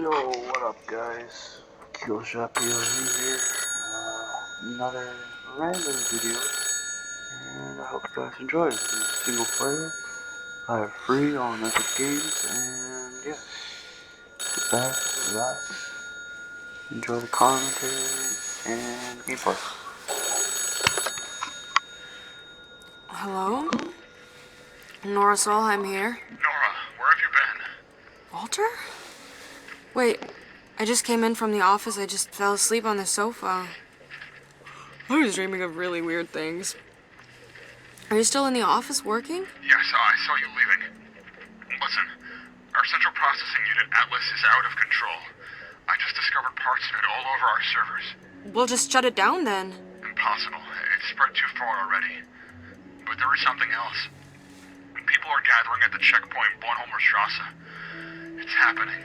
Yo, what up guys? Killshot POV here. Another random video, and I hope you guys enjoy. This is single player. I have free on Epic Games, and yeah, sit back, relax, enjoy the commentary and gameplay. Hello? Nora Solheim here. Nora, where have you been? Walter? Wait, I just came in from the office. I just fell asleep on the sofa. I was dreaming of really weird things. Are you still in the office working? Yes, I saw you leaving. Listen, our central processing unit, Atlas, is out of control. I just discovered parts of it all over our servers. We'll just shut it down then. Impossible. It's spread too far already. But there is something else. People are gathering at the checkpoint Bornholmer Strasse. It's happening.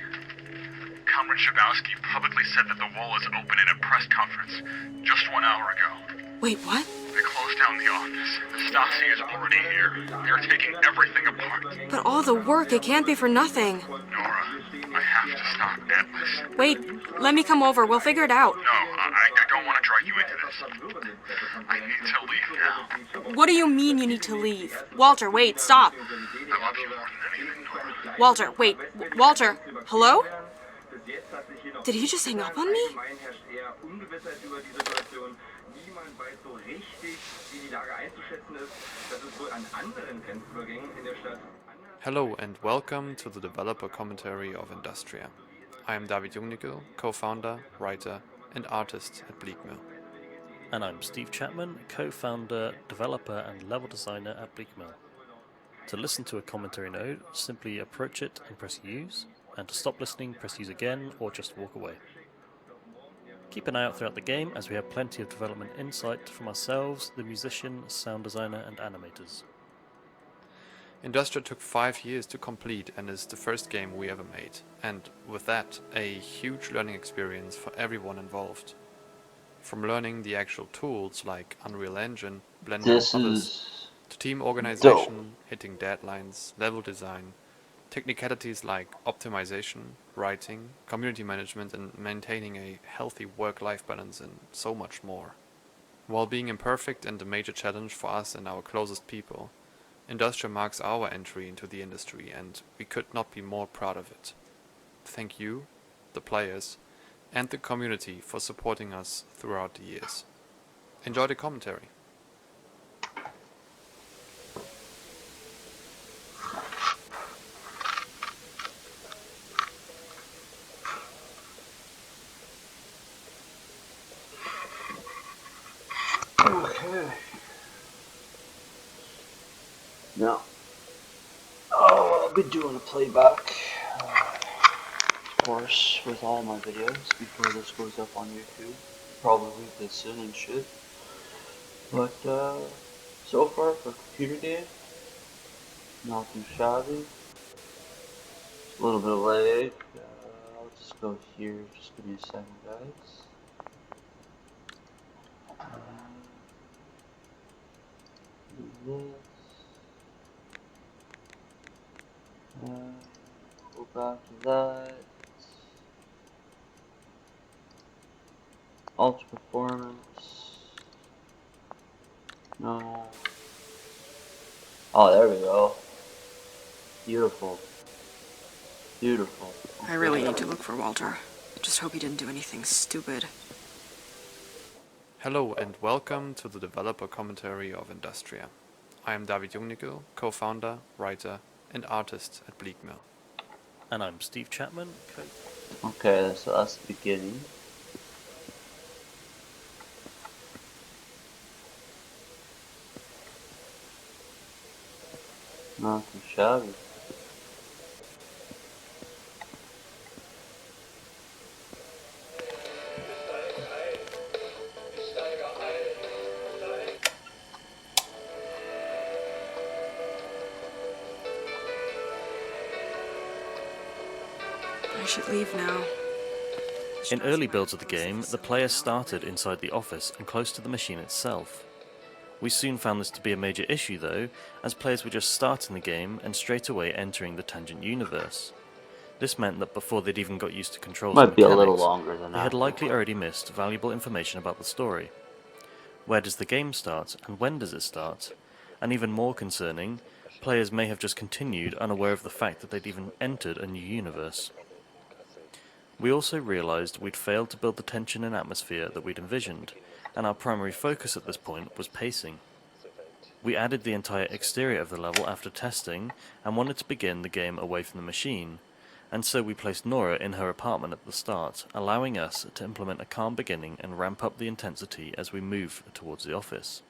Comrade Schabowski publicly said that the wall is open in a press conference just 1 hour ago. Wait, what? They closed down the office. The Stasi is already here. They're taking everything apart. But all the work, it can't be for nothing. Nora, I have to stop Atlas. Wait, let me come over. We'll figure it out. No, I don't want to drag you into this. I need to leave now. What do you mean you need to leave? Walter, wait, stop. I love you more than anything, Nora. Walter, wait. Walter, hello? Did he just hang up on me? Hello and welcome to the developer commentary of Industria. I am David Jungnickel, co-founder, writer and artist at Bleakmill. And I'm Steve Chapman, co-founder, developer and level designer at Bleakmill. To listen to a commentary node, simply approach it and press use, and to stop listening, press use again or just walk away. Keep an eye out throughout the game as we have plenty of development insight from ourselves, the musician, sound designer and animators. Industria took 5 years to complete and is the first game we ever made, and with that, a huge learning experience for everyone involved. From learning the actual tools like Unreal Engine, Blender and others, to team organization, hitting deadlines, level design, technicalities like optimization, writing, community management and maintaining a healthy work-life balance and so much more. While being imperfect and a major challenge for us and our closest people, Industria marks our entry into the industry and we could not be more proud of it. Thank you, the players, and the community for supporting us throughout the years. Enjoy the commentary. Okay. Now, I'll be doing a playback, of course, with all my videos before this goes up on YouTube. Probably this soon and shit. But so far for computer game, not too shabby. A little bit of lag. I'll just go here. Just give me a second, guys. Do this. Go back to that. Ultra performance. No. Oh, there we go. Beautiful. Beautiful. Okay. I really need to look for Walter. Just hope he didn't do anything stupid. Hello and welcome to the developer commentary of Industria. I am David Jungnickel, co-founder, writer and artist at Bleakmill. And I'm Steve Chapman, Okay, so that's the beginning. Not too shabby. I should leave now. In early builds of the game, the player started inside the office and close to the machine itself. We soon found this to be a major issue though, as players were just starting the game and straight away entering the tangent universe. This meant that before they'd even got used to controls and Might be a little mechanics, longer than they had that. likely already missed valuable information about the story. Where does the game start, and when does it start? And even more concerning, players may have just continued unaware of the fact that they'd even entered a new universe. We also realised we'd failed to build the tension and atmosphere that we'd envisioned, and our primary focus at this point was pacing. We added the entire exterior of the level after testing, and wanted to begin the game away from the machine, and so we placed Nora in her apartment at the start, allowing us to implement a calm beginning and ramp up the intensity as we move towards the office.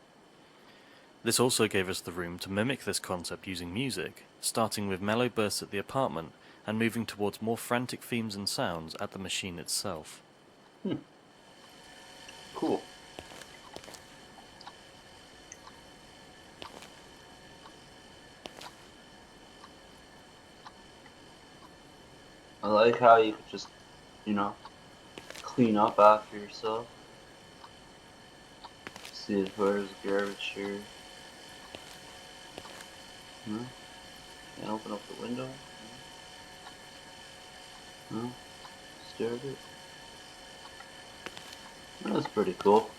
This also gave us the room to mimic this concept using music, starting with mellow bursts at the apartment and moving towards more frantic themes and sounds at the machine itself. Cool. I like how you could just, clean up after yourself. See if there's garbage here. No? Can't open up the window? No? Stare at it? That's pretty cool.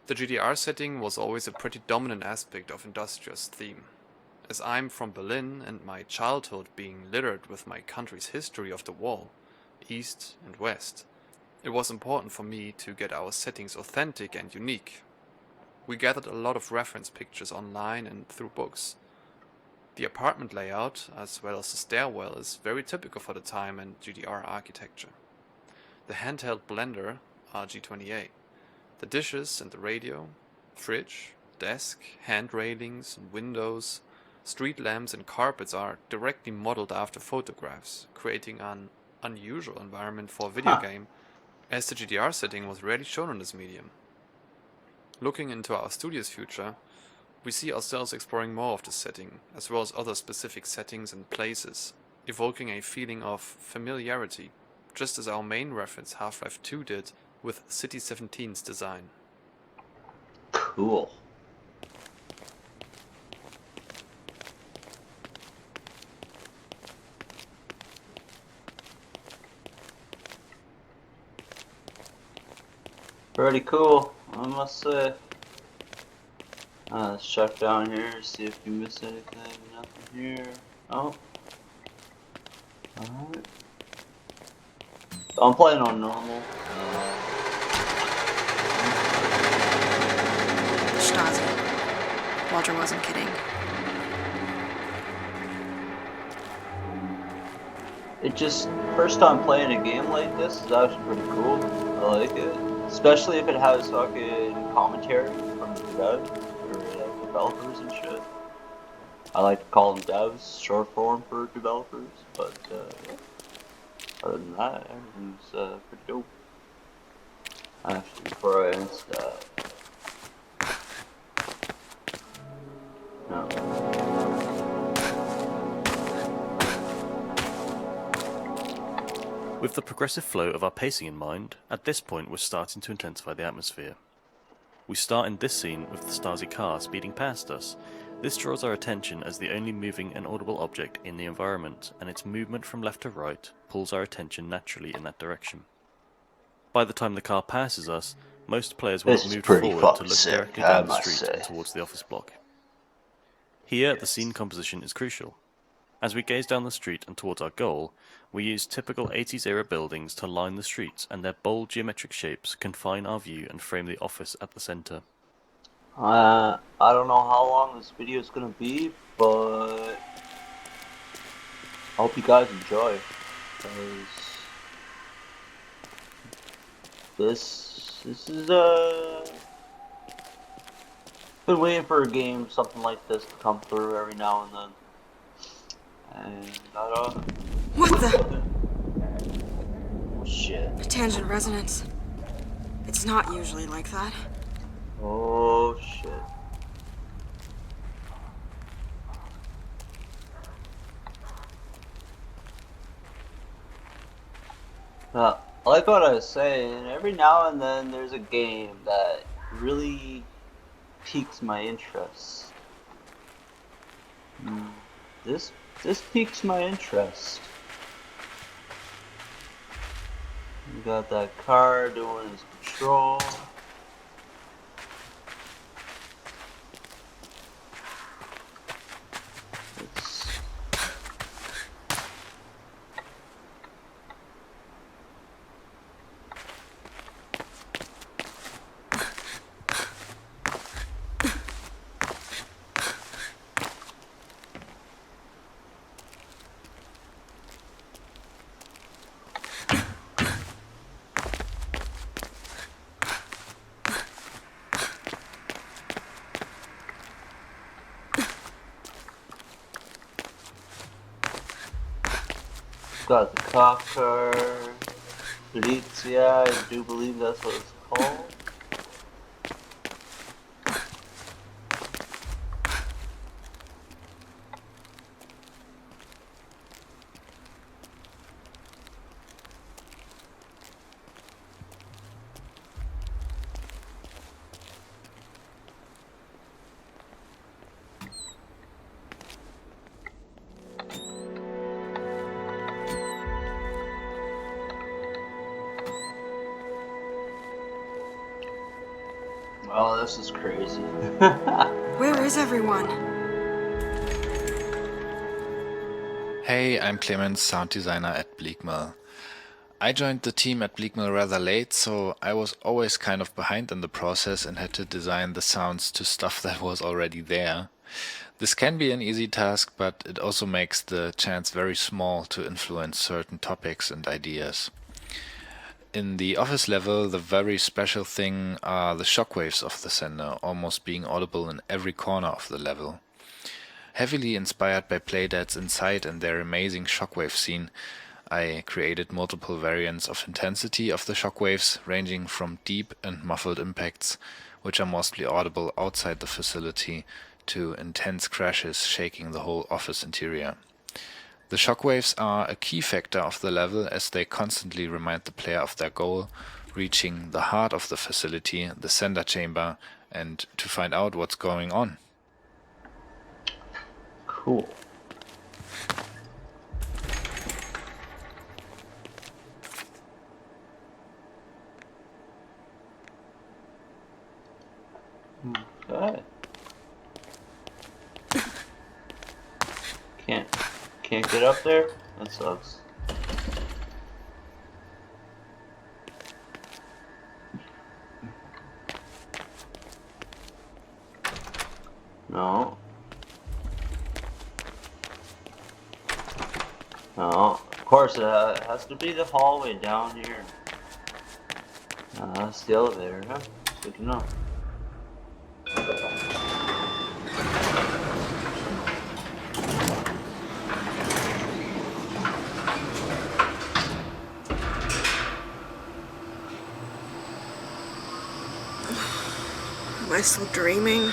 The GDR setting was always a pretty dominant aspect of Industria's theme. As I'm from Berlin and my childhood being littered with my country's history of the wall, east and west, it was important for me to get our settings authentic and unique. We gathered a lot of reference pictures online and through books. The apartment layout, as well as the stairwell, is very typical for the time and GDR architecture. The handheld blender, RG28, the dishes and the radio, fridge, desk, hand railings and windows, street lamps and carpets are directly modeled after photographs, creating an unusual environment for a video game, as the GDR setting was rarely shown in this medium. Looking into our studio's future, we see ourselves exploring more of this setting, as well as other specific settings and places, evoking a feeling of familiarity, just as our main reference Half-Life 2 did with City 17's design. Cool. Pretty cool, I must say. Let's check down here, see if we miss anything. Nothing here. Oh. Alright. I'm playing on normal. Stasi. Walter wasn't kidding. It just, first time playing a game like this is actually pretty cool. I like it. Especially if it has fucking commentary from the devs or developers and shit. I like to call them devs, short form for developers, but yeah. Other than that, everything's pretty dope. Actually, before I install, no. With the progressive flow of our pacing in mind, at this point we're starting to intensify the atmosphere. We start in this scene with the Stasi car speeding past us. This draws our attention as the only moving and audible object in the environment, and its movement from left to right pulls our attention naturally in that direction. By the time the car passes us, most players will This have is moved pretty forward to fucking look sick, directly I down the must street and say. towards the office block. Here, the scene composition is crucial. As we gaze down the street and towards our goal, we use typical 80s era buildings to line the streets, and their bold geometric shapes confine our view and frame the office at the center. I don't know how long this video is gonna be, but I hope you guys enjoy. Because this is been waiting for a game, something like this, to come through every now and then. And I don't. What the? Oh shit. Tangent resonance. It's not usually like that. Oh shit. Like what I was saying, every now and then there's a game that really piques my interest. This piques my interest. You got that car doing his patrol. It's got the cop car. Industria, I do believe that's what it's called. Oh, this is crazy. Where is everyone? Hey, I'm Clemens, sound designer at Bleakmill. I joined the team at Bleakmill rather late, so I was always kind of behind in the process and had to design the sounds to stuff that was already there. This can be an easy task, but it also makes the chance very small to influence certain topics and ideas. In the office level, the very special thing are the shockwaves of the sender, almost being audible in every corner of the level. Heavily inspired by Playdead's Inside and their amazing shockwave scene, I created multiple variants of intensity of the shockwaves, ranging from deep and muffled impacts, which are mostly audible outside the facility, to intense crashes shaking the whole office interior. The shockwaves are a key factor of the level as they constantly remind the player of their goal, reaching the heart of the facility, the sender chamber, and to find out what's going on. Cool. Okay. Can't get up there? That sucks. No. No. Of course, it has to be the hallway down here. That's the elevator, huh? Good to know. Am I still dreaming?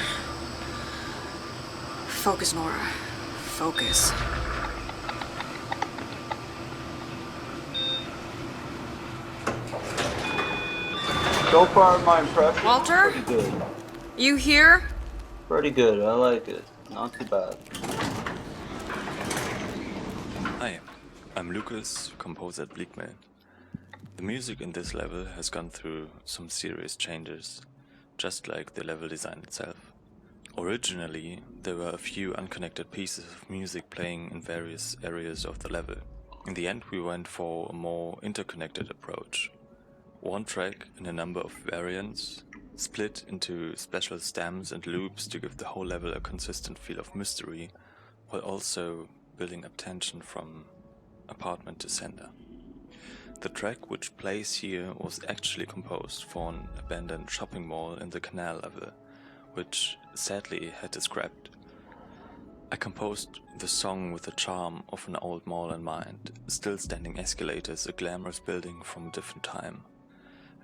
Focus, Nora. Focus. So far, my impression Walter? pretty good. You here? Pretty good. I like it. Not too bad. Hi, I'm Lucas, composer at Bleakman. The music in this level has gone through some serious changes, just like the level design itself. Originally, there were a few unconnected pieces of music playing in various areas of the level. In the end, we went for a more interconnected approach. One track in a number of variants, split into special stems and loops to give the whole level a consistent feel of mystery, while also building up tension from apartment to center. The track which plays here was actually composed for an abandoned shopping mall in the canal level, which sadly had to scrapped. I composed the song with the charm of an old mall in mind, still standing escalators, a glamorous building from a different time.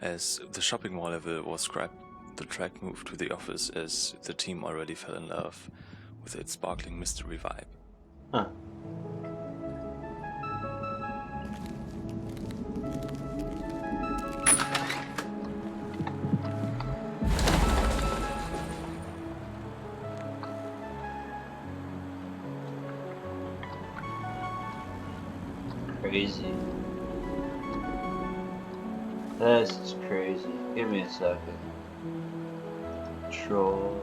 As the shopping mall level was scrapped, the track moved to the office as the team already fell in love with its sparkling mystery vibe. Huh. Crazy. This is crazy. Give me a second. Control.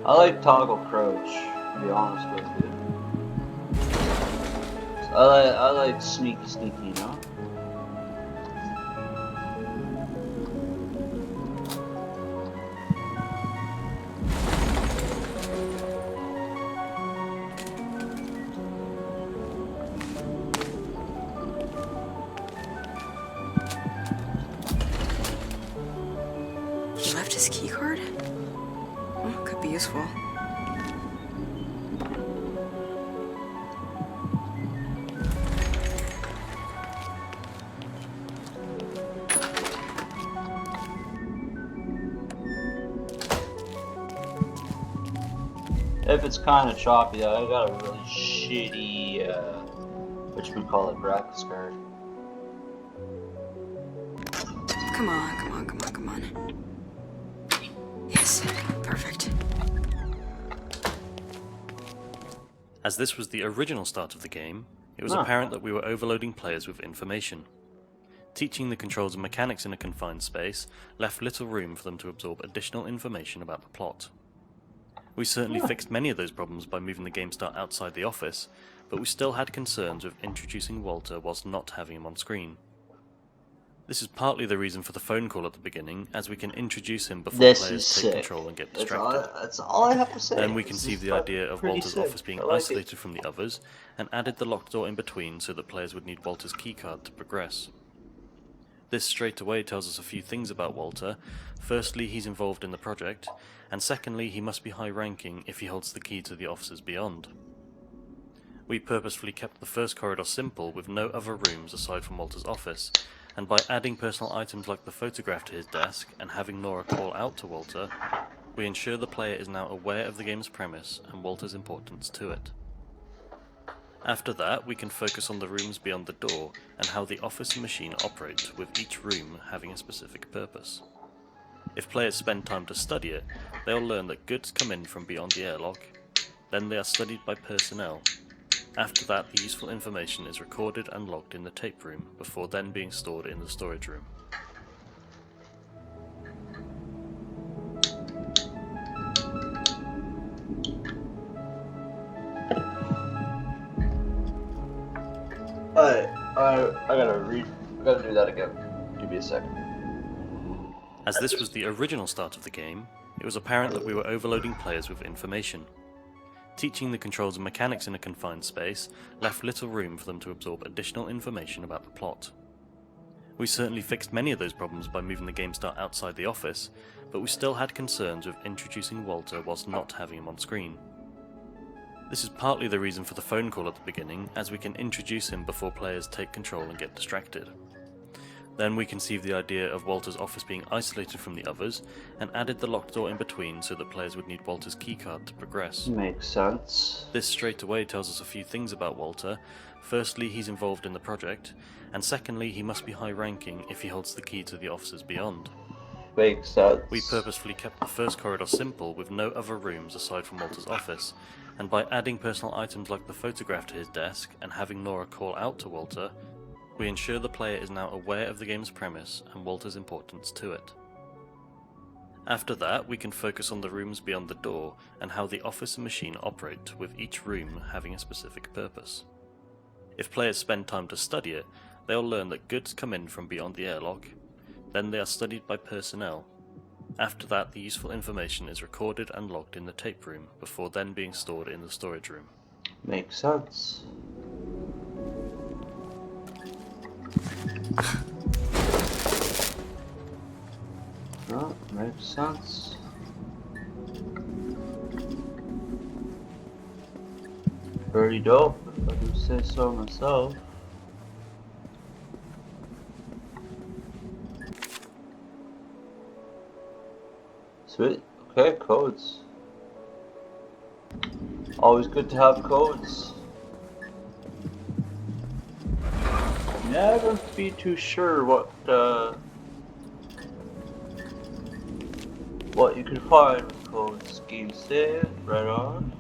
I like toggle crouch, to be honest with you. I like sneaky, you know? He left his key card? Well, could be useful. If it's kind of choppy, I got a really shitty, whatchamacallit, graphics card. Come on, come on, come on, come on. Yes, perfect. As this was the original start of the game, it was apparent that we were overloading players with information. Teaching the controls and mechanics in a confined space left little room for them to absorb additional information about the plot. We certainly fixed many of those problems by moving the game start outside the office, but we still had concerns with introducing Walter whilst not having him on screen. This is partly the reason for the phone call at the beginning, as we can introduce him before This players is take sick. control and get distracted. That's all I have to say. Then we This conceived is the idea of pretty Walter's sick. office being I like isolated from the others, and added the locked door in between so that players would need Walter's keycard to progress. This straight away tells us a few things about Walter. Firstly, he's involved in the project, and secondly, he must be high-ranking if he holds the key to the offices beyond. We purposefully kept the first corridor simple with no other rooms aside from Walter's office, and by adding personal items like the photograph to his desk and having Nora call out to Walter, we ensure the player is now aware of the game's premise and Walter's importance to it. After that, we can focus on the rooms beyond the door and how the office and machine operate, with each room having a specific purpose. If players spend time to study it, they'll learn that goods come in from beyond the airlock, then they are studied by personnel. After that, the useful information is recorded and logged in the tape room, before then being stored in the storage room. I gotta do that again. Give me a second. As this was the original start of the game, it was apparent that we were overloading players with information. Teaching the controls and mechanics in a confined space left little room for them to absorb additional information about the plot. We certainly fixed many of those problems by moving the game start outside the office, but we still had concerns with introducing Walter whilst not having him on screen. This is partly the reason for the phone call at the beginning, as we can introduce him before players take control and get distracted. Then we conceived the idea of Walter's office being isolated from the others, and added the locked door in between so that players would need Walter's keycard to progress. Makes sense. This straight away tells us a few things about Walter. Firstly, he's involved in the project, and secondly, he must be high-ranking if he holds the key to the offices beyond. Makes sense. We purposefully kept the first corridor simple with no other rooms aside from Walter's office, and by adding personal items like the photograph to his desk and having Nora call out to Walter, we ensure the player is now aware of the game's premise and Walter's importance to it. After that, we can focus on the rooms beyond the door and how the office and machine operate, with each room having a specific purpose. If players spend time to study it, they'll learn that goods come in from beyond the airlock, then they are studied by personnel. After that, the useful information is recorded and logged in the tape room, before then being stored in the storage room. Makes sense. That makes sense. Pretty dope, if I do say so myself. Sweet. Okay, codes. Always good to have codes. Never be too sure what you can find with codes. Game save, right on.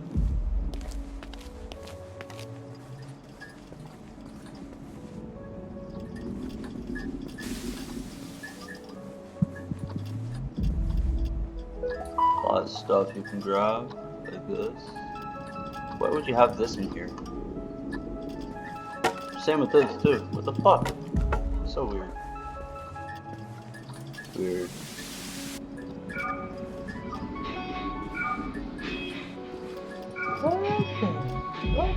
A lot of stuff you can grab, like this. Why would you have this in here? Same with this too. What the fuck? So weird. Weird. What?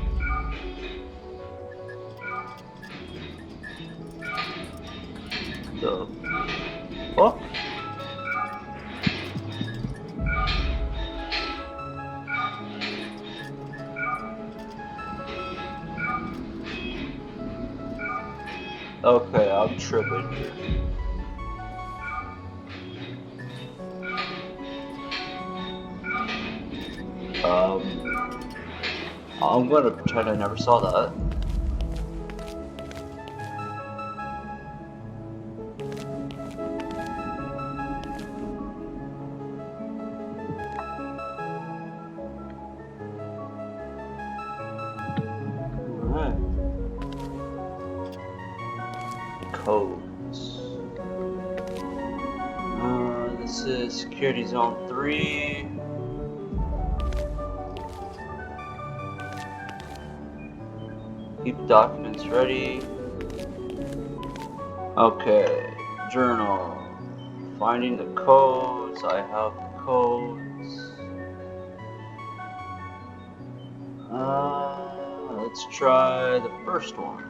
The fuck? Okay, I'm tripping here. I'm gonna pretend I never saw that. Alright. Codes. This is Security Zone 3. Keep documents ready. Okay, journal. Finding the codes. I have the codes. Let's try the first one.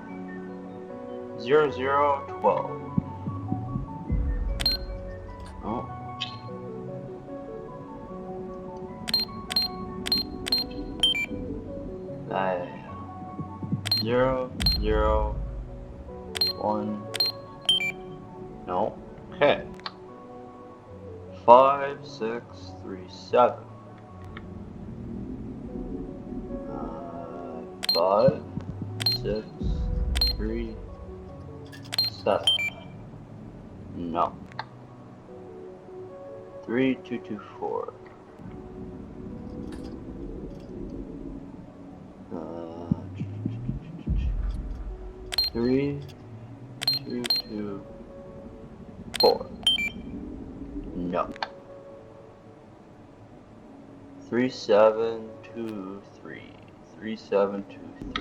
0012. Oh. Aye. 001. No. Okay. 5637. 5637. No. 3224. 3224. No. 3723. 3723.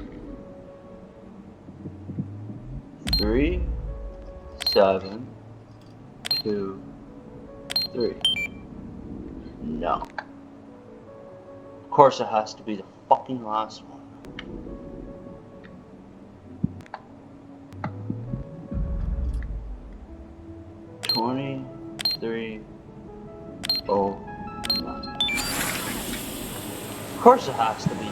3723. No. Of course it has to be the fucking last one. Oh no. Of course it has to be.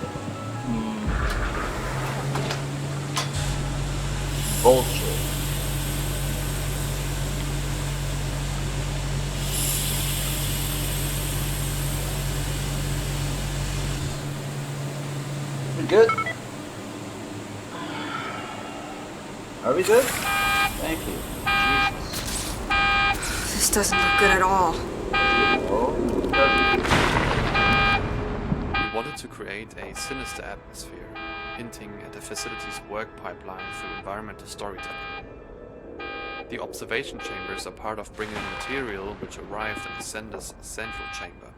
Bullshit. We good? Are we good? Thank you. Jesus. This doesn't look good at all. Oh, it doesn't. We wanted to create a sinister atmosphere, hinting at the facility's work pipeline through environmental storytelling. The observation chambers are part of bringing material which arrived in the sender's central chamber.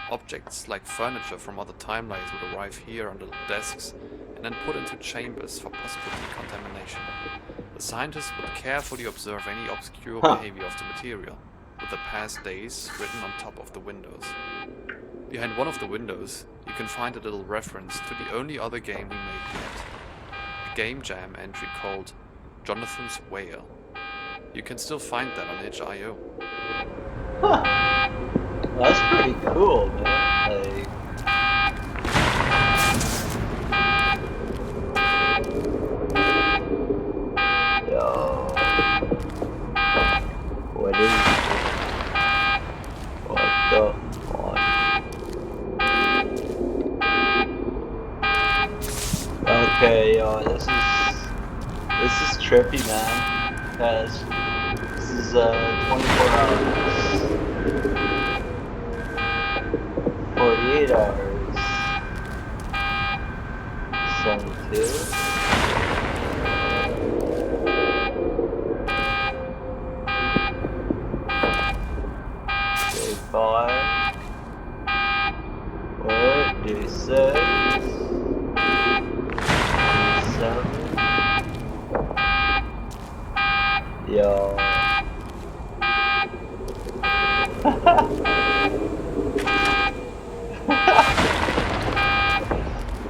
Objects like furniture from other timelines would arrive here on little desks and then put into chambers for possible decontamination. The scientists would carefully observe any obscure behavior of the material, with the past days written on top of the windows. Behind one of the windows, you can find a little reference to the only other game we made yet. A game jam entry called Jonathan's Whale. You can still find that on itch.io. Huh. That's pretty cool, man. Like, yo, what is it? What the fuck? Okay, yo, this is trippy, man. Because this is 24 hours. 48 hours. 72. Day 5. What? Day 6. 7. Yo.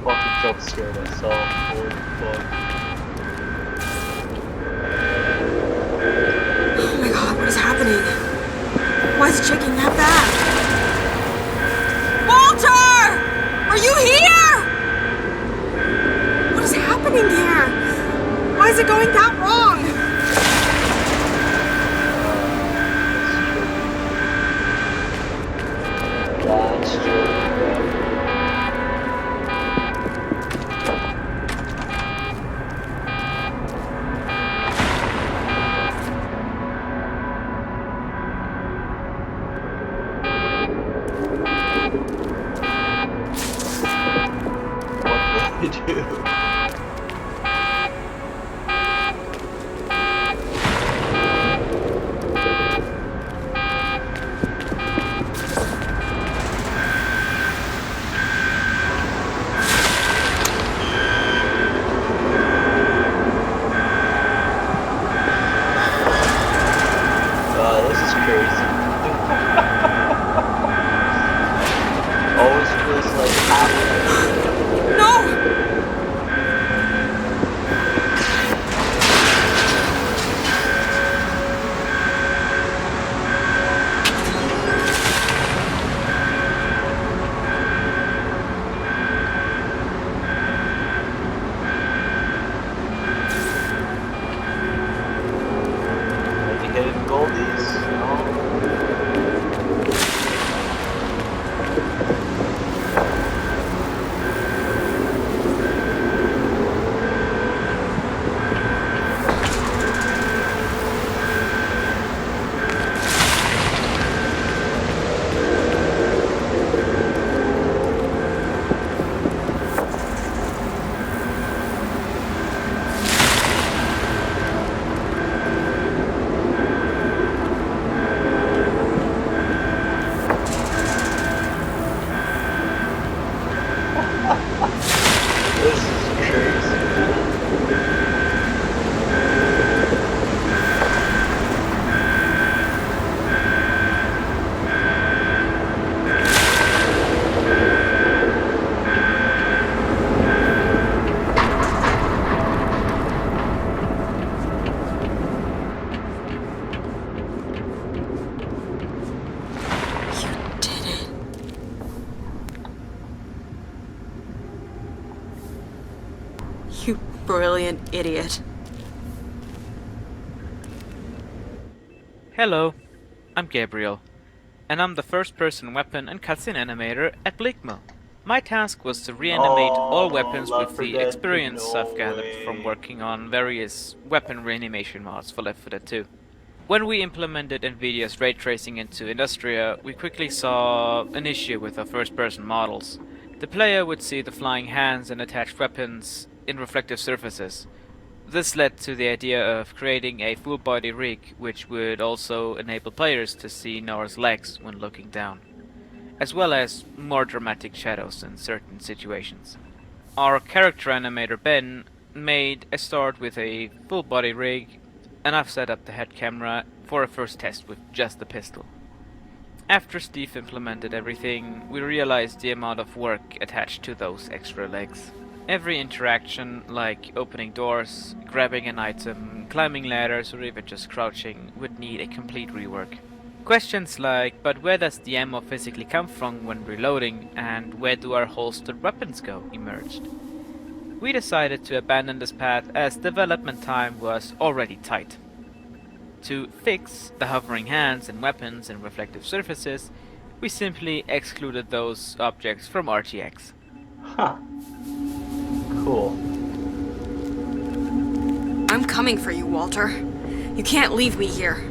Fucking jump scared myself. Holy fuck. Oh my god, what is happening? Why is it shaking that bad? Walter! Are you here? What is happening here? Why is it going that wrong? That's true. What do I do? This is crazy. Always feels like happening. No! Like you hitting goldies, you know? This is crazy, man. You did it. You brilliant idiot. Hello, I'm Gabriel, and I'm the first-person weapon and cutscene animator at Bleakmill. My task was to reanimate all weapons Left with 4 the Dead, experience I've no gathered from way. working on various weapon reanimation mods for Left 4 Dead 2. When we implemented Nvidia's ray tracing into Industria, we quickly saw an issue with our first-person models. The player would see the flying hands and attached weapons in reflective surfaces. This led to the idea of creating a full-body rig, which would also enable players to see Nora's legs when looking down, as well as more dramatic shadows in certain situations. Our character animator Ben made a start with a full-body rig, and I've set up the head camera for a first test with just the pistol. After Steve implemented everything, we realized the amount of work attached to those extra legs. Every interaction, like opening doors, grabbing an item, climbing ladders, or even just crouching, would need a complete rework. Questions like, but where does the ammo physically come from when reloading, and where do our holstered weapons go, emerged. We decided to abandon this path as development time was already tight. To fix the hovering hands and weapons and reflective surfaces, we simply excluded those objects from RTX. Huh. Cool. I'm coming for you, Walter. You can't leave me here.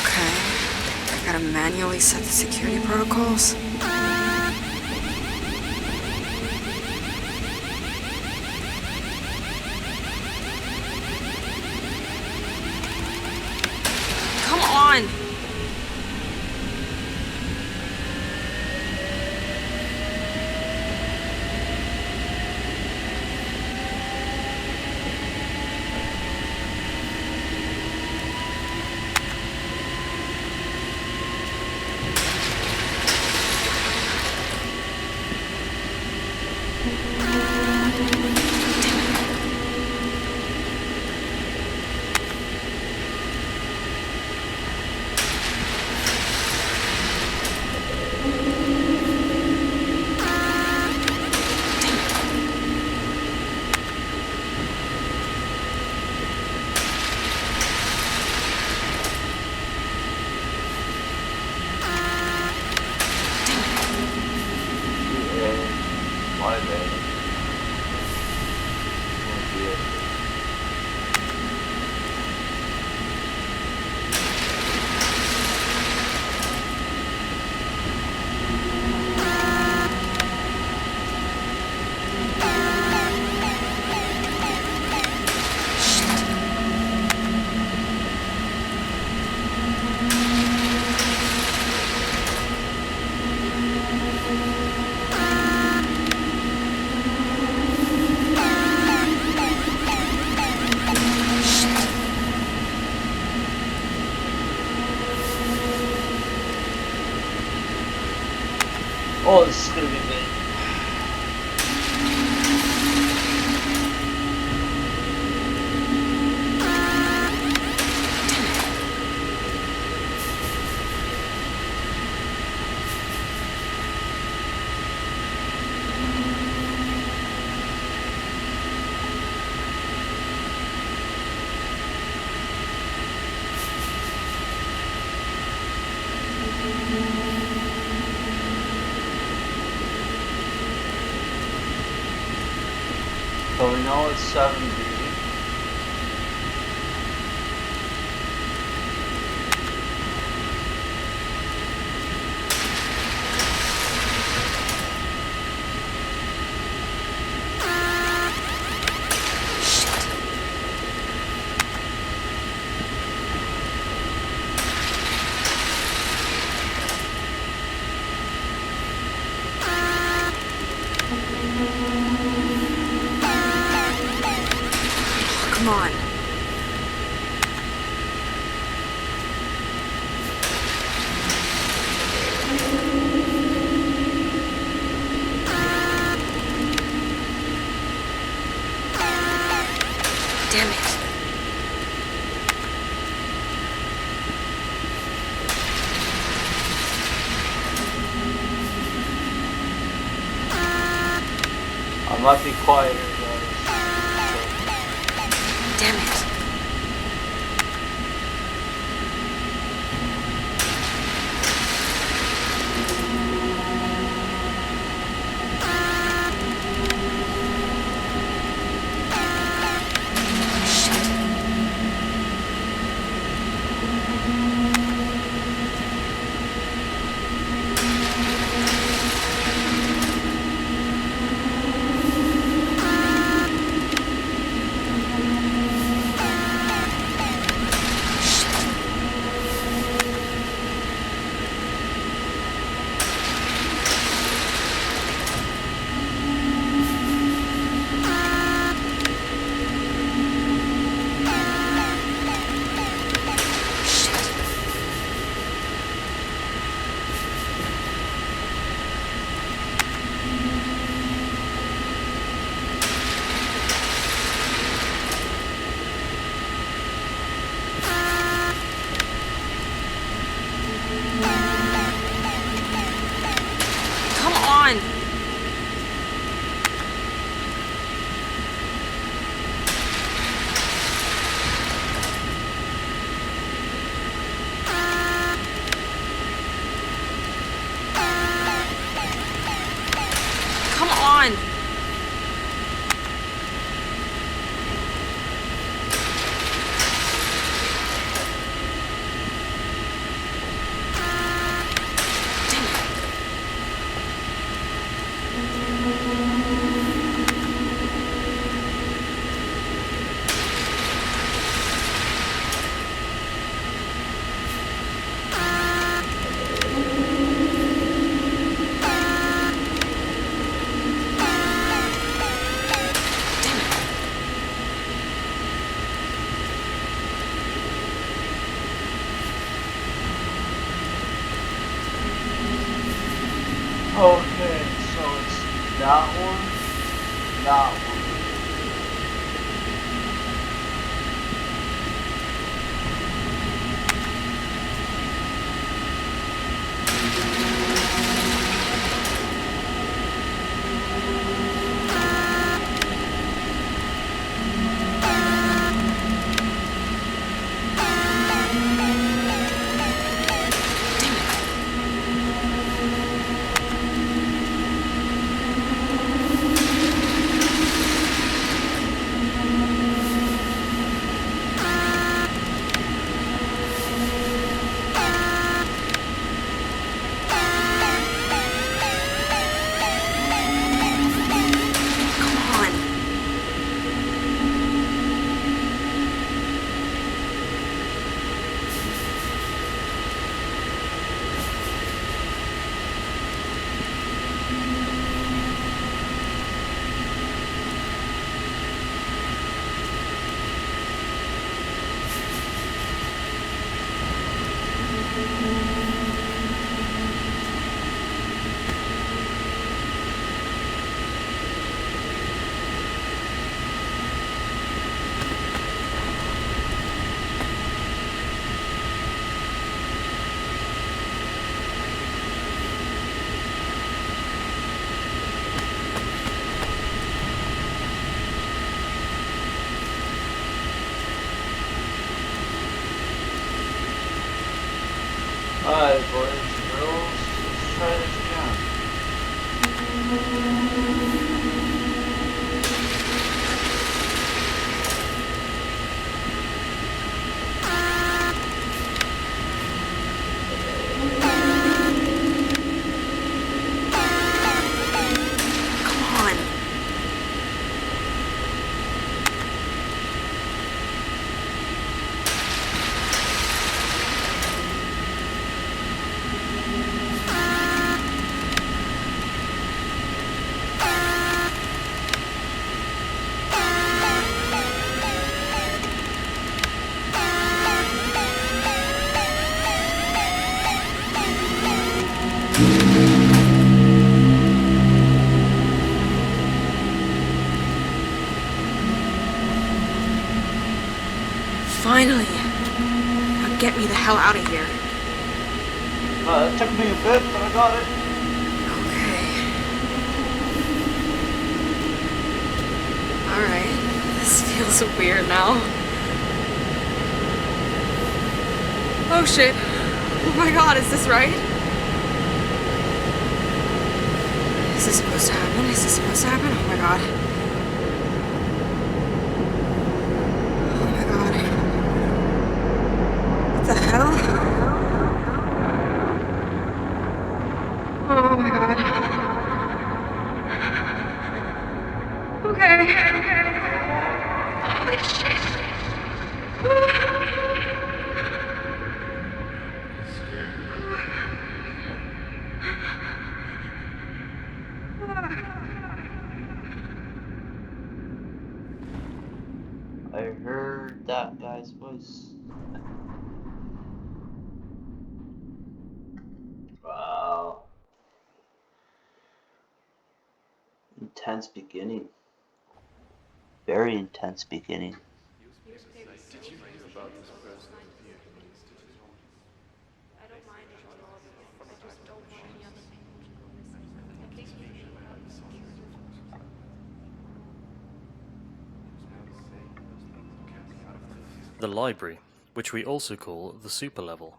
Okay. I gotta manually set the security protocols. Come on! My bad. Oh dear. Oh, this is gonna be big. So we know it's 7B. Come on. Damn it. I might be quieter, guys. Damn it. Come on! Come on! Okay, so it's that one, that one. Come on! Alright, boys and girls, let's try this again. Come on! Finally! Now get me the hell out of here. It took me a bit, but I got it. Okay. feels weird now. Oh shit. Oh my god, is this right? Is this supposed to happen? Is this supposed to happen? Oh my god. Oh my god. What the hell? Oh my god. Okay. Holy shit. I heard that guy's voice. Wow. Intense beginning. Very intense beginning. The library, which we also call the super level.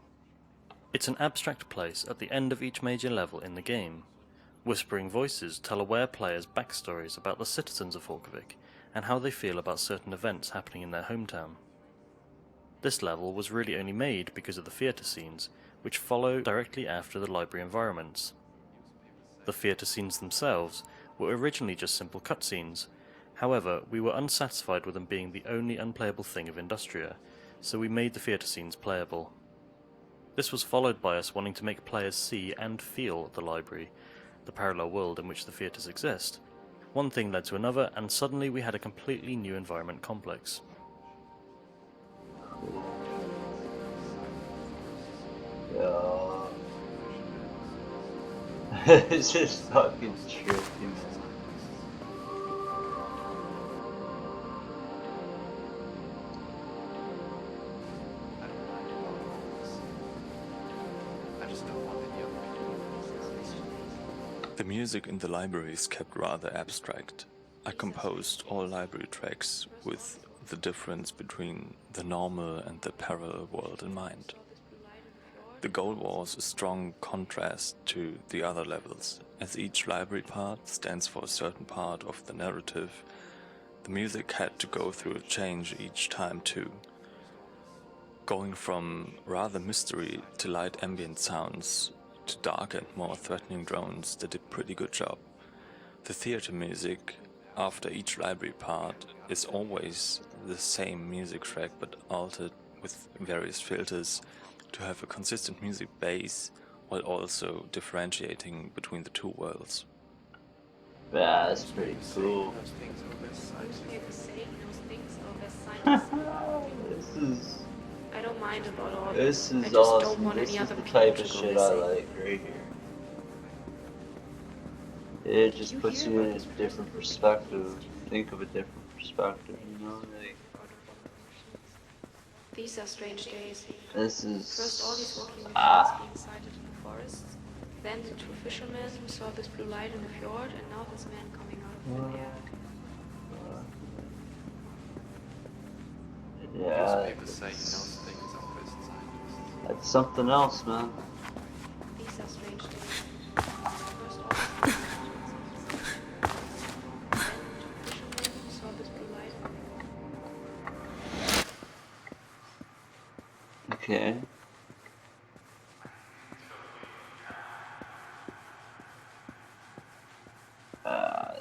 It's an abstract place at the end of each major level in the game. Whispering voices tell aware players backstories about the citizens of Horkovik and how they feel about certain events happening in their hometown. This level was really only made because of the theatre scenes, which follow directly after the library environments. The theatre scenes themselves were originally just simple cutscenes. However, we were unsatisfied with them being the only unplayable thing of Industria, so we made the theatre scenes playable. This was followed by us wanting to make players see and feel the library, the parallel world in which the theatres exist. One thing led to another, and suddenly we had a completely new environment complex. Yeah. It's just fucking trippy, man. The music in the library is kept rather abstract. I composed all library tracks with the difference between the normal and the parallel world in mind. The goal was a strong contrast to the other levels, as each library part stands for a certain part of the narrative. The music had to go through a change each time too, going from rather mystery to light ambient sounds to dark and more threatening drones that did a pretty good job. The theater music after each library part is always the same music track but altered with various filters to have a consistent music base while also differentiating between the two worlds. Yeah, that's pretty cool. This is I don't mind about all this I is just don't awesome. want This any is other the people type to of go shit I missing. like right here. It just puts you in a different perspective. Think of a different perspective, you know? Like, These are strange days. this First all these is walking machines being sighted in the forests, then the two fishermen who saw this blue light in the fjord, and now this man coming out of thin air. yeah, that's something else, man. These are strange days. First all these walking machines, then the two fishermen who saw this blue light in the fjord. Okay.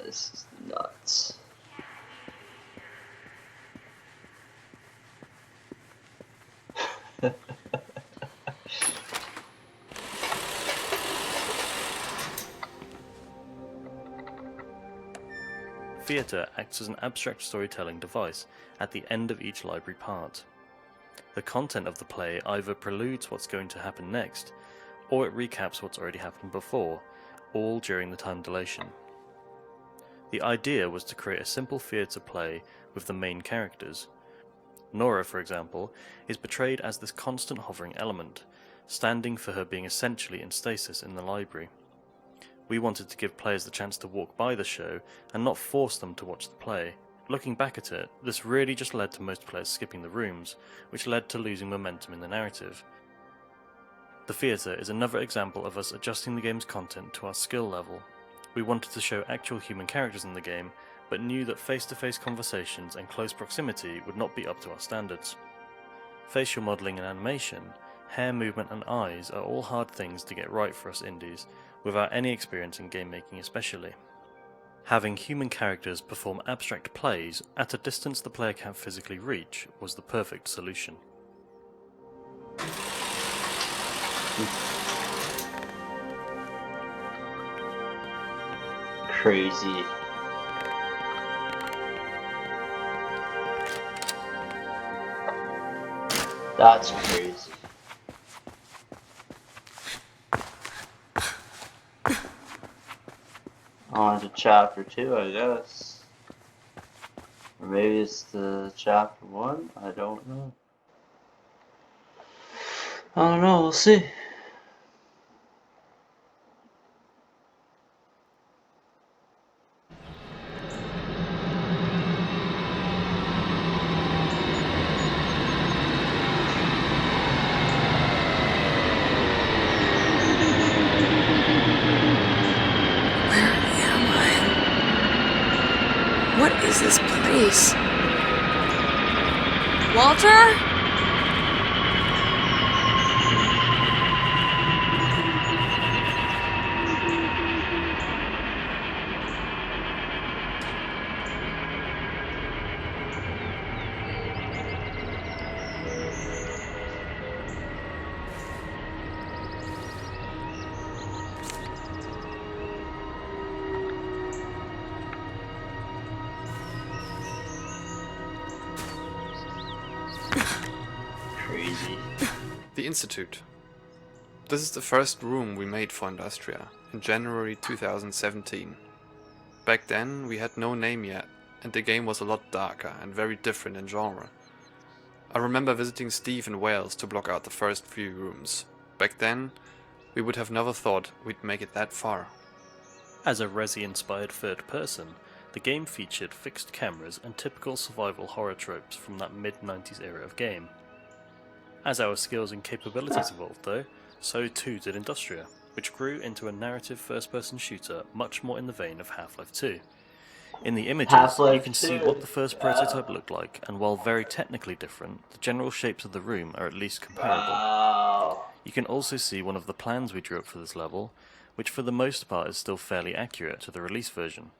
This is nuts. Theatre acts as an abstract storytelling device at the end of each library part. The content of the play either preludes what's going to happen next, or it recaps what's already happened before, all during the time dilation. The idea was to create a simple theatre play with the main characters. Nora, for example, is portrayed as this constant hovering element, standing for her being essentially in stasis in the library. We wanted to give players the chance to walk by the show and not force them to watch the play, Looking back at it, this really just led to most players skipping the rooms, which led to losing momentum in the narrative. The theatre is another example of us adjusting the game's content to our skill level. We wanted to show actual human characters in the game, but knew that face-to-face conversations and close proximity would not be up to our standards. Facial modelling and animation, hair movement and eyes are all hard things to get right for us indies, without any experience in game making especially. Having human characters perform abstract plays at a distance the player can't physically reach was the perfect solution. Crazy. That's crazy. On to chapter 2, I guess. Or maybe it's the chapter 1? I don't know. I don't know, we'll see. What is this place? Walter? Crazy. The Institute. This is the first room we made for Industria in January 2017. Back then we had no name yet, and the game was a lot darker and very different in genre. I remember visiting Steve in Wales to block out the first few rooms. Back then, we would have never thought we'd make it that far. As a Resi-inspired third person, the game featured fixed cameras and typical survival horror tropes from that mid-90s era of game. As our skills and capabilities evolved though, so too did Industria, which grew into a narrative first-person shooter much more in the vein of Half-Life 2. In the images, Half-Life you can see 2, what the first prototype looked like, and while very technically different, the general shapes of the room are at least comparable. Wow. You can also see one of the plans we drew up for this level, which for the most part is still fairly accurate to the release version.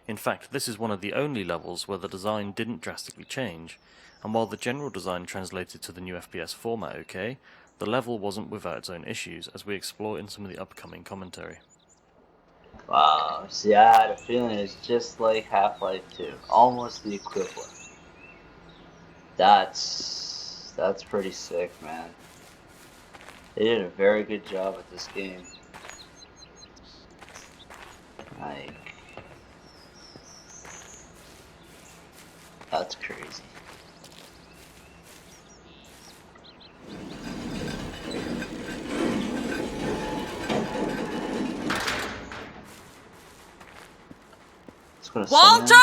In fact, this is one of the only levels where the design didn't drastically change, and while the general design translated to the new FPS format okay, the level wasn't without its own issues, as we explore in some of the upcoming commentary. Wow. See, I had a feeling it's just like Half-Life 2. Almost the equivalent. That's pretty sick, man. They did a very good job with this game. Like, that's crazy. It's gonna Walter? summon.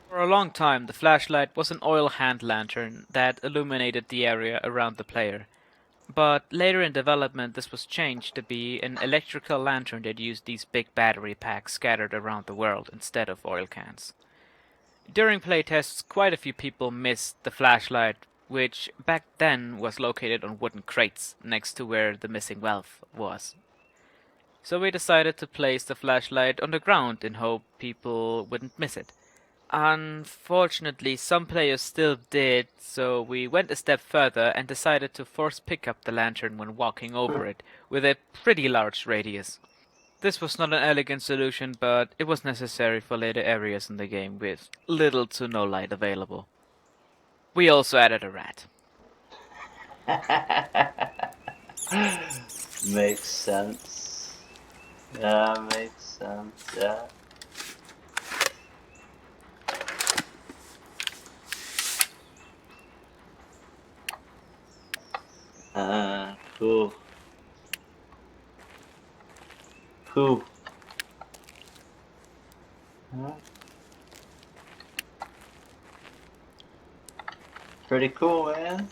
For a long time, the flashlight was an oil hand lantern that illuminated the area around the player. But later in development, this was changed to be an electrical lantern that used these big battery packs scattered around the world instead of oil cans. During playtests, quite a few people missed the flashlight, which back then was located on wooden crates next to where the missing valve was. So we decided to place the flashlight on the ground in hope people wouldn't miss it. Unfortunately, some players still did, so we went a step further and decided to force pick up the lantern when walking over it, with a pretty large radius. This was not an elegant solution, but it was necessary for later areas in the game with little to no light available. We also added a rat. Makes sense. Yeah, makes sense, yeah. Cool. Cool. Huh? Pretty cool, man.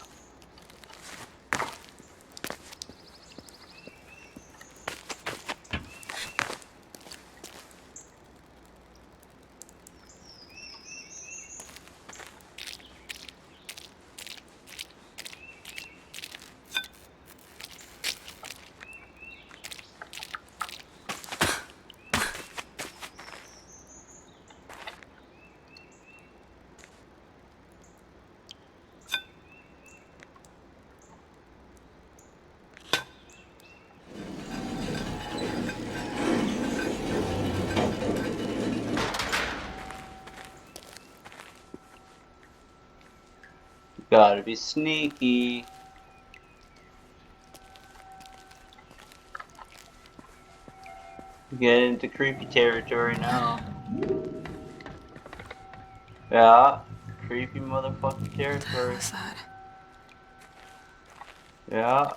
Gotta be sneaky. Get into creepy territory now. Yeah, creepy motherfucking territory. What's that? Yeah.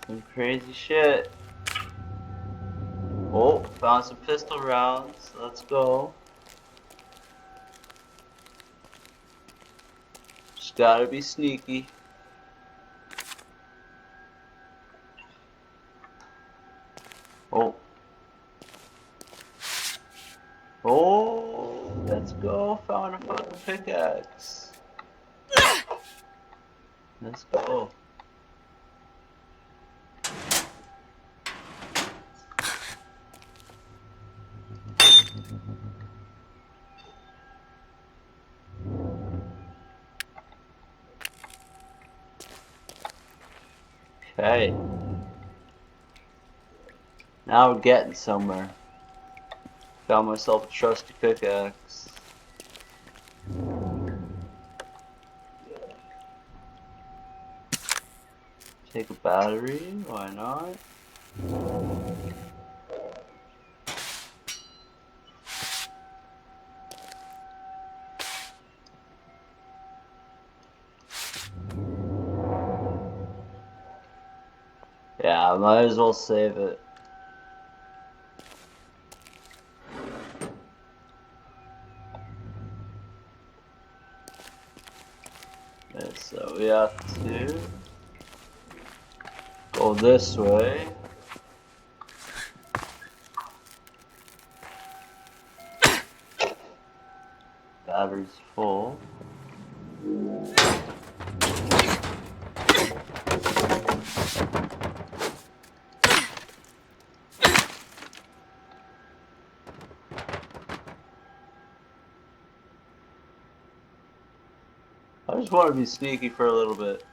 Some crazy shit. Oh, found some pistol rounds. Let's go. Just gotta be sneaky. Oh. Oh, let's go. Found a fucking pickaxe. Let's go. Okay. Now we're getting somewhere. Found myself a trusty pickaxe. Take a battery, why not? Yeah, I might as well save it. Okay, so we have to go this way. Battery's full. I just want to be sneaky for a little bit.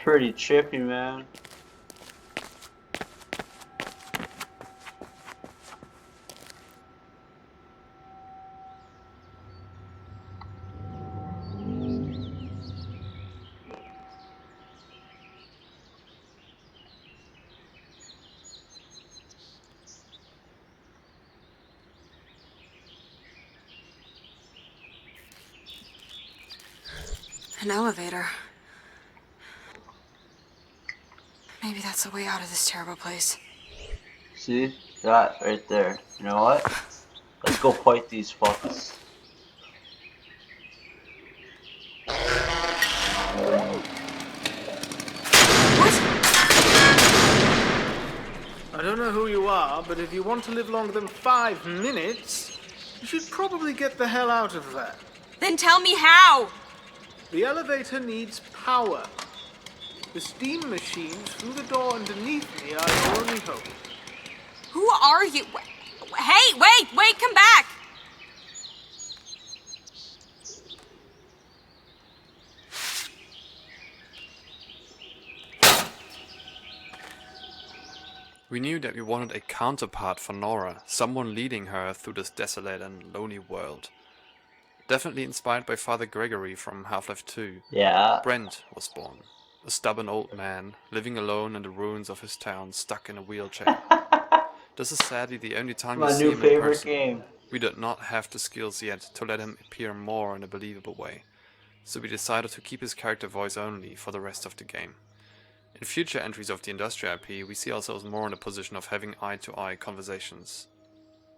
Pretty trippy, man. An elevator. Maybe that's the way out of this terrible place. See? That right there. You know what? Let's go fight these fuckers. I don't know who you are, but if you want to live longer than 5 minutes, you should probably get the hell out of there. Then tell me how! The elevator needs power. The steam machines through the door underneath me are your only hope. Who are you? Hey, wait, come back! We knew that we wanted a counterpart for Nora, someone leading her through this desolate and lonely world. Definitely inspired by Father Gregory from Half-Life 2. Yeah. Brent was born, a stubborn old man, living alone in the ruins of his town, stuck in a wheelchair. This is sadly the only time My you see new him in favorite person. game. We did not have the skills yet to let him appear more in a believable way. so we decided to keep his character voice only for the rest of the game. In future entries of the Industria IP, we see ourselves more in a position of having eye-to-eye conversations.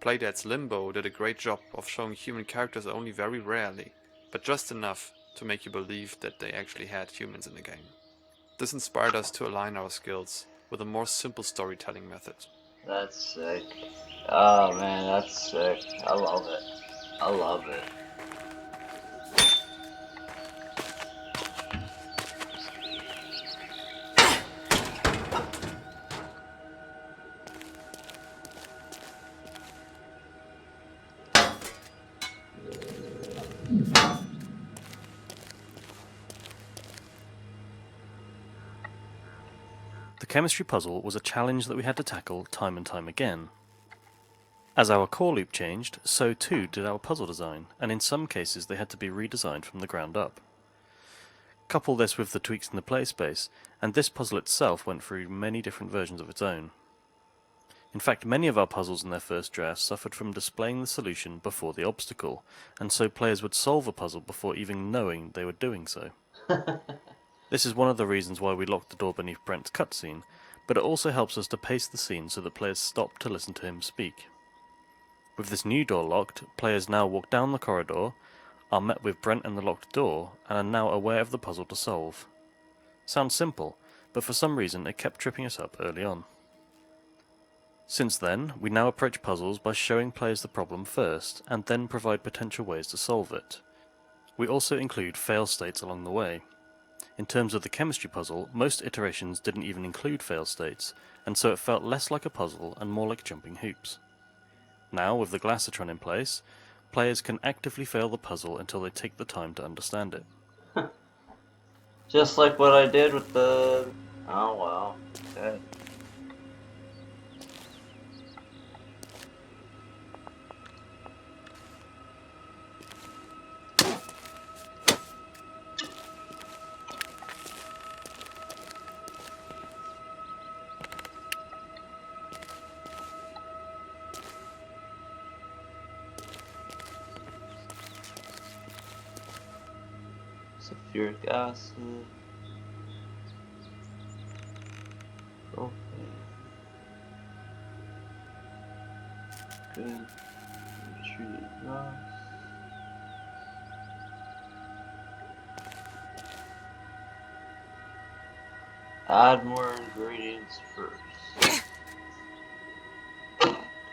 Playdead's Limbo did a great job of showing human characters only very rarely, but just enough to make you believe that they actually had humans in the game. This inspired us to align our skills with a more simple storytelling method. That's sick. Oh man, that's sick. I love it. I love it. The chemistry puzzle was a challenge that we had to tackle time and time again. As our core loop changed, so too did our puzzle design, and in some cases they had to be redesigned from the ground up. Couple this with the tweaks in the play space, and this puzzle itself went through many different versions of its own. In fact, many of our puzzles in their first drafts suffered from displaying the solution before the obstacle, and so players would solve a puzzle before even knowing they were doing so. This is one of the reasons why we locked the door beneath Brent's cutscene, but it also helps us to pace the scene so that players stop to listen to him speak. With this new door locked, players now walk down the corridor, are met with Brent and the locked door, and are now aware of the puzzle to solve. Sounds simple, but for some reason it kept tripping us up early on. Since then, we now approach puzzles by showing players the problem first, and then provide potential ways to solve it. We also include fail states along the way. In terms of the chemistry puzzle, most iterations didn't even include fail states, and so it felt less like a puzzle and more like jumping hoops. Now, with the Glassatron in place, players can actively fail the puzzle until they take the time to understand it. Just like what I did with the... Oh wow. Okay. Sulfuric acid. Propane. Good. Treated rust. Add more ingredients first.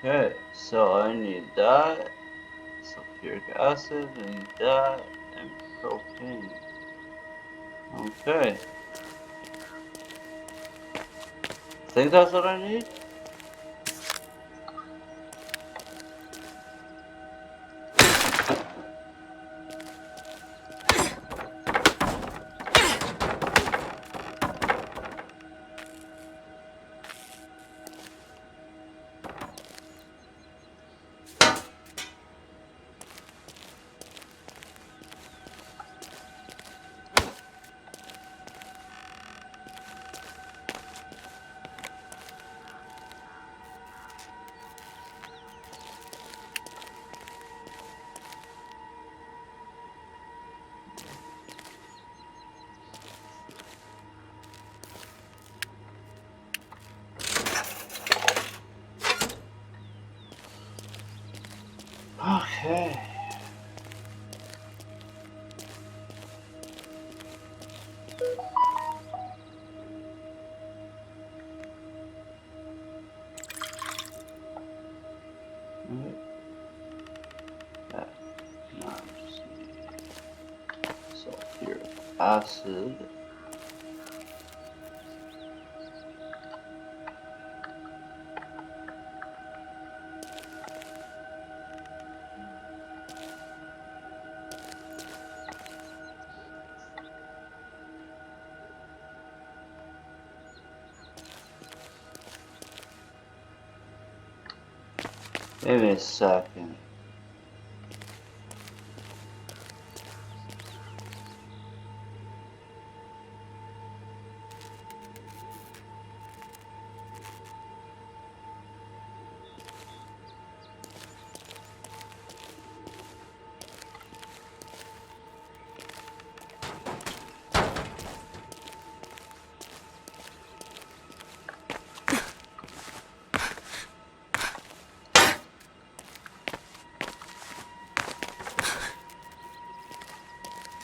Okay, so I need that, sulfuric acid, and that, and propane. Okay. Think that's what I need? Okay. Alright. That. Now I just need sulfuric acid. Give me a second.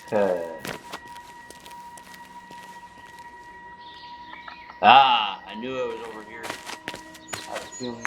Okay. Ah, I knew it was over here. I had a feeling.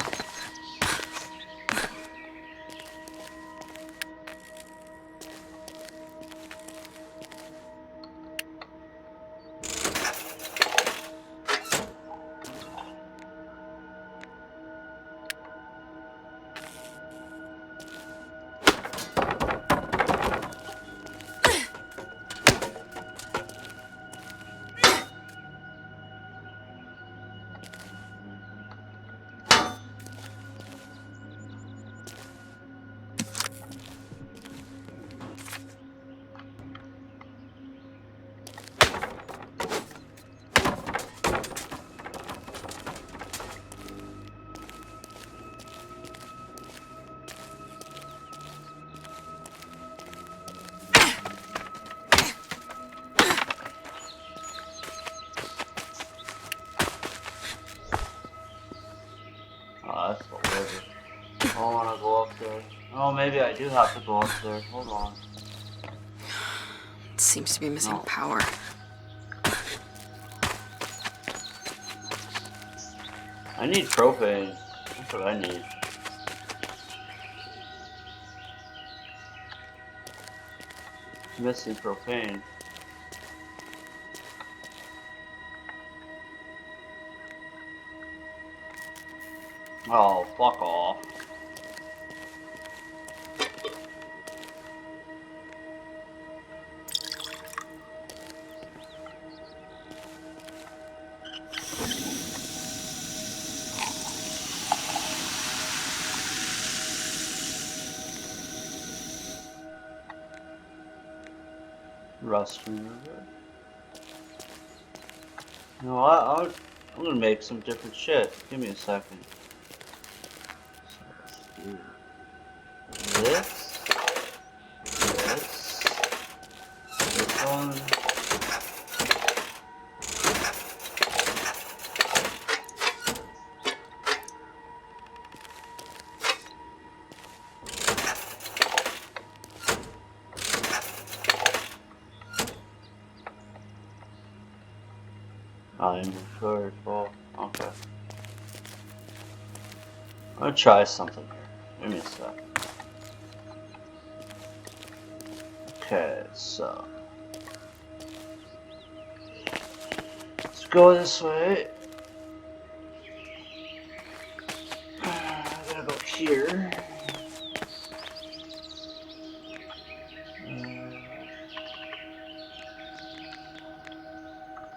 Oh, that's the worst. I don't want to go up there. Oh, maybe I do have to go up there. Hold on. It seems to be missing No. power. I need propane. That's what I need. Missing propane. Oh, fuck off. Rust remover. You know what? I'm gonna make some different shit. Give me a second. So let's do this, this one. Inventory full. Okay. I'm gonna try something here. Give me a sec. Okay, so let's go this way. I'm gonna go here.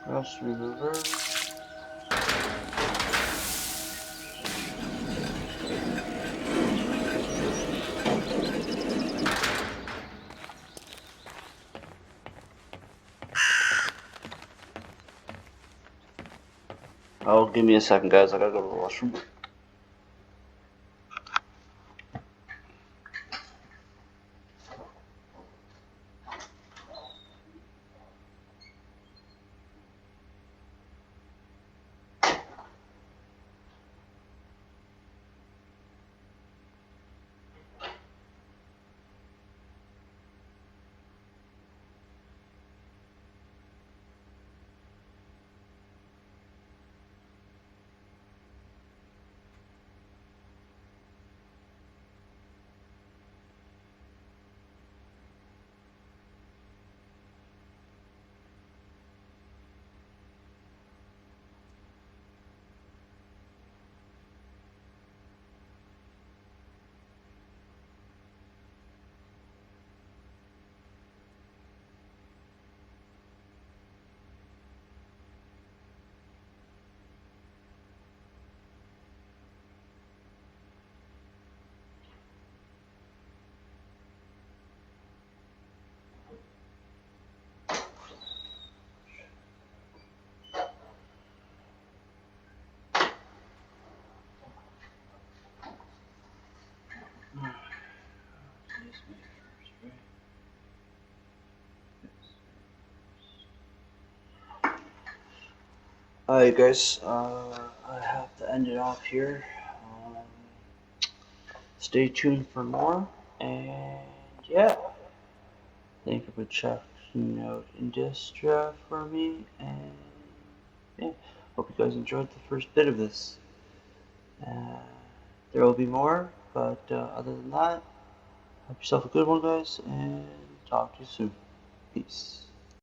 Rust remover. Oh, give me a second, guys. I gotta go to the washroom. Alright guys, I have to end it off here. Stay tuned for more, and yeah, thank you for chat. checking out Industria for me, and yeah, hope you guys enjoyed the first bit of this. There will be more, but other than that, have yourself a good one, guys, and talk to you soon. Peace.